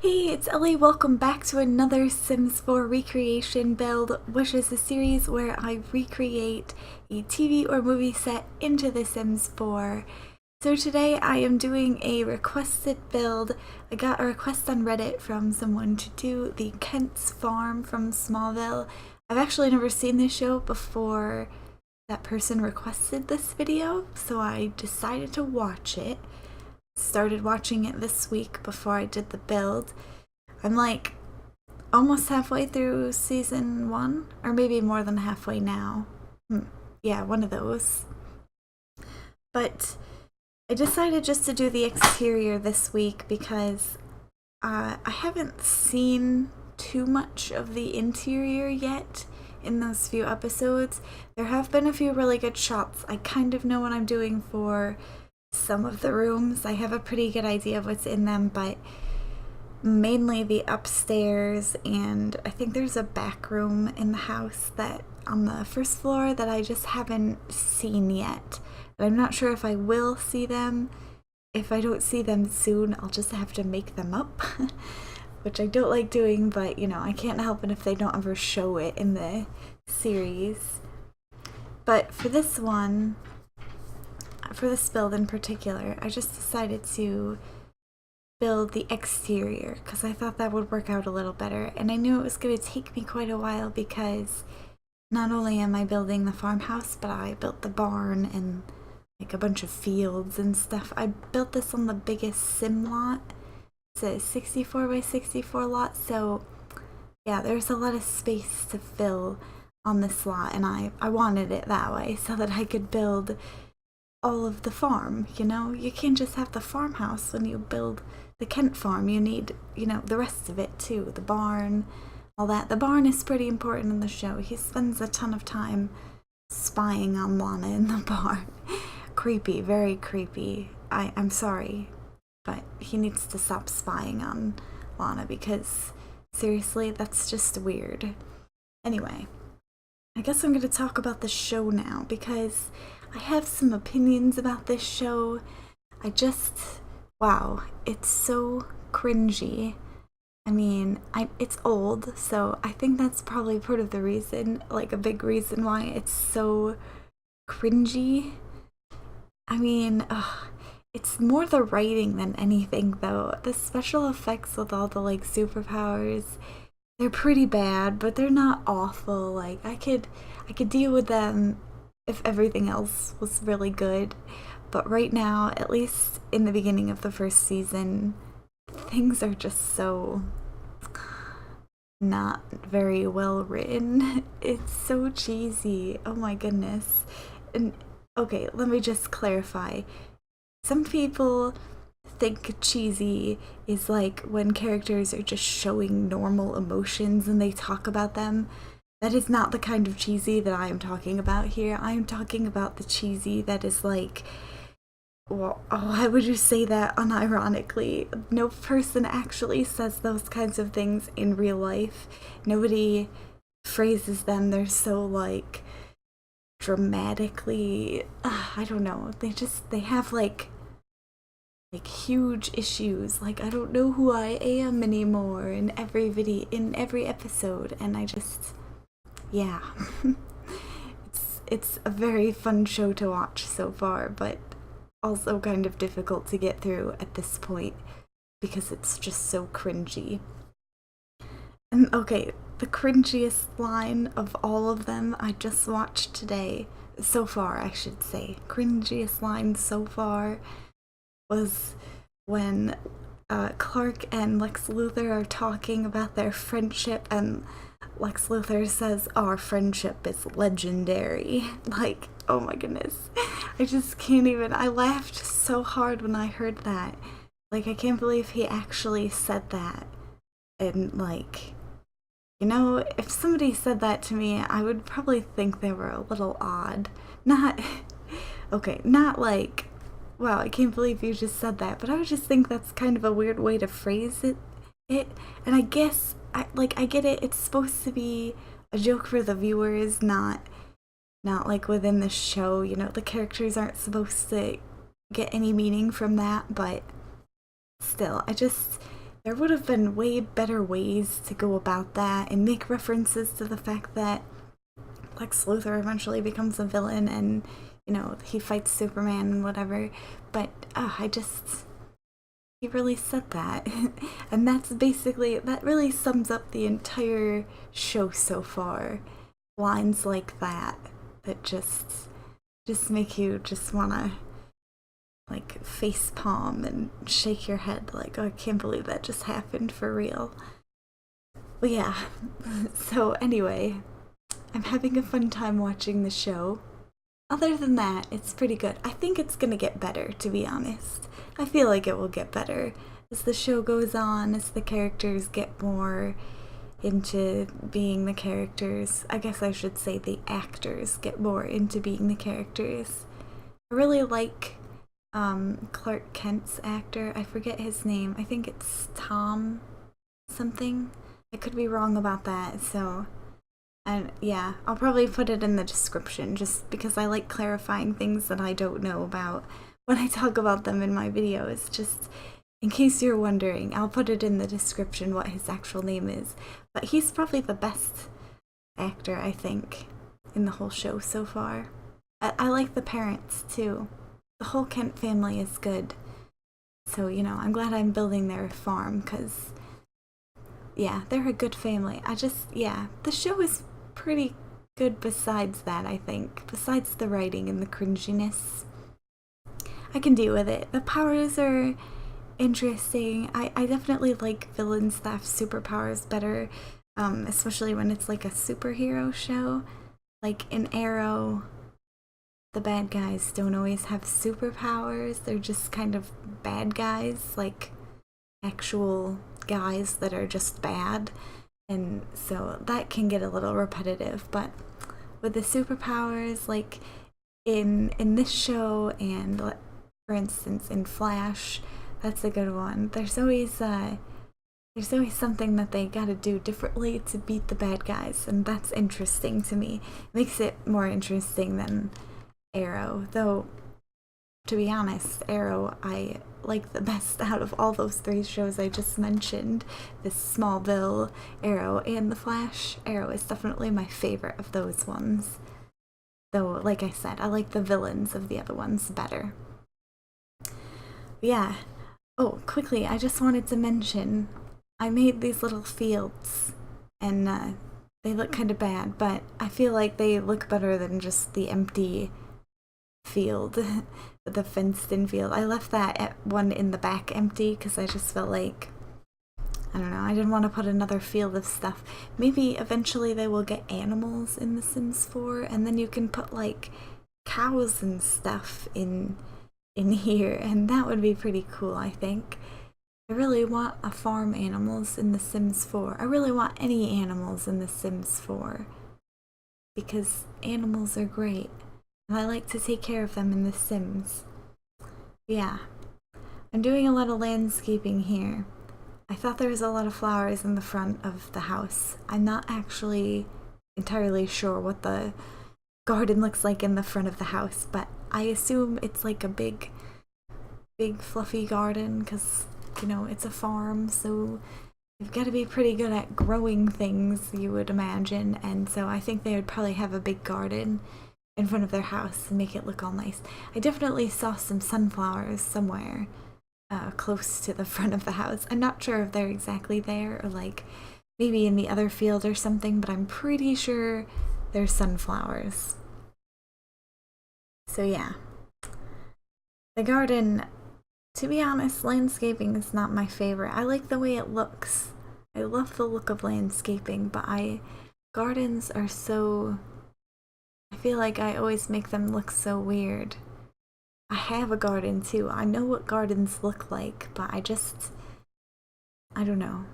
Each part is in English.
Hey, it's Ellie. Welcome back to another Sims 4 recreation build, which is a series where I recreate a TV or movie set into The Sims 4. So today I am doing a requested build. I got a request on Reddit from someone to do the Kent's Farm from Smallville. I've actually never seen this show before that person requested this video, so I decided to watch it. Started watching it this week before I did the build. I'm like almost halfway through season 1, or maybe more than halfway now. Yeah, one of those. But I decided just to do the exterior this week because I haven't seen too much of the interior yet in those few episodes. There have been a few really good shots. I kind of know what I'm doing for some of the rooms. I have a pretty good idea of what's in them, but mainly the upstairs, and I think there's a back room in the house that on the first floor that I just haven't seen yet. But I'm not sure if I will see them. If I don't see them soon, I'll just have to make them up, which I don't like doing, but you know, I can't help it if they don't ever show it in the series. But for this one, for this build in particular, I just decided to build the exterior because I thought that would work out a little better, and I knew it was going to take me quite a while because not only am I building the farmhouse, but I built the barn and like a bunch of fields and stuff. I built this on the biggest sim lot. It's a 64 by 64 lot, so yeah, there's a lot of space to fill on this lot, and I wanted it that way so that I could build all of the farm. You know, you can't just have the farmhouse when you build the Kent farm. You need, you know, the rest of it too, the barn, all that. The barn is pretty important in the show. He spends a ton of time spying on Lana in the barn. Creepy, very creepy. I'm sorry, but he needs to stop spying on Lana because seriously, that's just weird. Anyway, I guess I'm going to talk about the show now because I have some opinions about this show. Wow, it's so cringy. I mean, it's old, so I think that's probably part of the reason, like a big reason why it's so cringy. I mean, it's more the writing than anything, though. The special effects with all the like superpowers, they're pretty bad, but they're not awful. Like I could deal with them if everything else was really good. But right now, at least in the beginning of the first season, things are just so not very well written. It's so cheesy. Oh my goodness. And okay, let me just clarify. Some people think cheesy is like when characters are just showing normal emotions and they talk about them. That is not the kind of cheesy that I am talking about here. I am talking about the cheesy that is like, well, why would you say that unironically? No person actually says those kinds of things in real life. Nobody phrases them. They're so like dramatically, I don't know. They have like huge issues. Like I don't know who I am anymore in every episode, and I just, yeah. it's a very fun show to watch so far, but also kind of difficult to get through at this point because it's just so cringy. And okay, the cringiest line of all of them I just watched today, so far I should say, cringiest line so far was when Clark and Lex Luthor are talking about their friendship, and Lex Luthor says, "Our friendship is legendary." Like, oh my goodness. I just can't even. I laughed so hard when I heard that. Like, I can't believe he actually said that. And, like, you know, if somebody said that to me, I would probably think they were a little odd. Not, okay, not like, wow, I can't believe you just said that, but I would just think that's kind of a weird way to phrase it. And I guess, I get it, it's supposed to be a joke for the viewers, not like within the show, you know, the characters aren't supposed to get any meaning from that, but still, there would have been way better ways to go about that and make references to the fact that Lex Luthor eventually becomes a villain and, you know, he fights Superman and whatever. But he really said that. And that's basically, that really sums up the entire show so far. Lines like that just make you just wanna like face palm and shake your head like, oh, I can't believe that just happened for real. But yeah, so anyway, I'm having a fun time watching the show. Other than that, it's pretty good. I think it's gonna get better, to be honest. I feel like it will get better as the show goes on, as the characters get more into being the characters. I guess I should say the actors get more into being the characters. I really like Clark Kent's actor. I forget his name. I think it's Tom something. I could be wrong about that, so... And yeah, I'll probably put it in the description just because I like clarifying things that I don't know about when I talk about them in my videos. Just in case you're wondering, I'll put it in the description what his actual name is. But he's probably the best actor, I think, in the whole show so far. I like the parents too. The whole Kent family is good. So, you know, I'm glad I'm building their farm because, yeah, they're a good family. The show is pretty good besides that, I think. Besides the writing and the cringiness. I can deal with it. The powers are interesting. I definitely like villains that have superpowers better, especially when it's like a superhero show. Like in Arrow, the bad guys don't always have superpowers. They're just kind of bad guys, like actual guys that are just bad. And so that can get a little repetitive, but with the superpowers, like in this show and for instance in Flash, that's a good one. There's always something that they gotta do differently to beat the bad guys, and that's interesting to me. It makes it more interesting than Arrow, though to be honest, Arrow I like the best out of all those three shows I just mentioned. The Smallville, Arrow, and The Flash. Arrow is definitely my favorite of those ones. Though, like I said, I like the villains of the other ones better. Yeah. Oh, quickly, I just wanted to mention, I made these little fields, and they look kind of bad, but I feel like they look better than just the empty field, the fenced-in field. I left that one in the back empty because I just felt like, I don't know, I didn't want to put another field of stuff. Maybe eventually they will get animals in The Sims 4, and then you can put like cows and stuff in here, and that would be pretty cool, I think. I really want a farm animals in The Sims 4. I really want any animals in The Sims 4 because animals are great. And I like to take care of them in The Sims. Yeah. I'm doing a lot of landscaping here. I thought there was a lot of flowers in the front of the house. I'm not actually entirely sure what the garden looks like in the front of the house, but I assume it's like a big fluffy garden because, you know, it's a farm, so you've got to be pretty good at growing things, you would imagine, and so I think they would probably have a big garden in front of their house and make it look all nice. I definitely saw some sunflowers somewhere close to the front of the house. I'm not sure if they're exactly there or like maybe in the other field or something, but I'm pretty sure they're sunflowers. So yeah. The garden, to be honest, landscaping is not my favorite. I like the way it looks. I love the look of landscaping, but gardens are so... I feel like I always make them look so weird. I have a garden too. I know what gardens look like, but I don't know.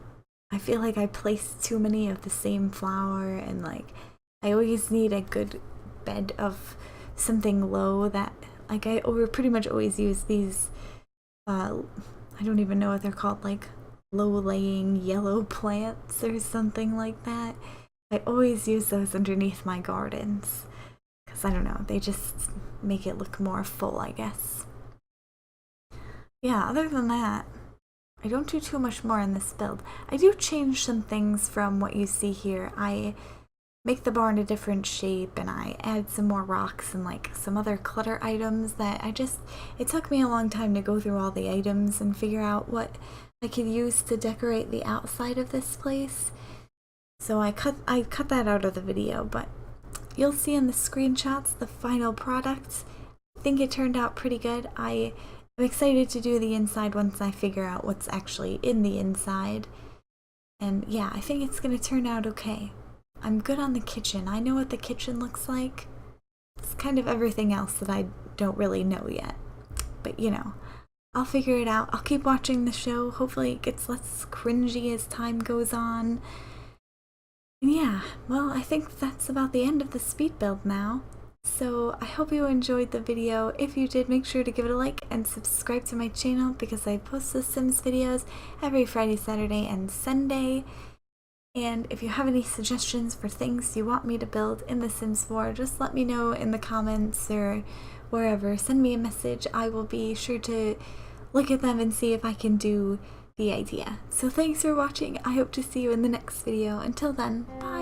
I feel like I place too many of the same flower, and like I always need a good bed of something low that like I pretty much always use these I don't even know what they're called, like low-laying yellow plants or something like that. I always use those underneath my gardens. I don't know, they just make it look more full, I guess. Yeah, other than that, I don't do too much more in this build. I do change some things from what you see here. I make the barn a different shape and I add some more rocks and like some other clutter items that it took me a long time to go through all the items and figure out what I could use to decorate the outside of this place. So I cut that out of the video, but you'll see in the screenshots the final product. I think it turned out pretty good. I am excited to do the inside once I figure out what's actually in the inside. And yeah, I think it's gonna turn out okay. I'm good on the kitchen. I know what the kitchen looks like. It's kind of everything else that I don't really know yet. But you know, I'll figure it out. I'll keep watching the show. Hopefully it gets less cringy as time goes on. And yeah, well, I think that's about the end of the speed build now. So I hope you enjoyed the video. If you did, make sure to give it a like and subscribe to my channel because I post the Sims videos every Friday, Saturday, and Sunday. And if you have any suggestions for things you want me to build in The Sims 4, just let me know in the comments or wherever. Send me a message. I will be sure to look at them and see if I can do the idea. So thanks for watching. I hope to see you in the next video. Until then, bye!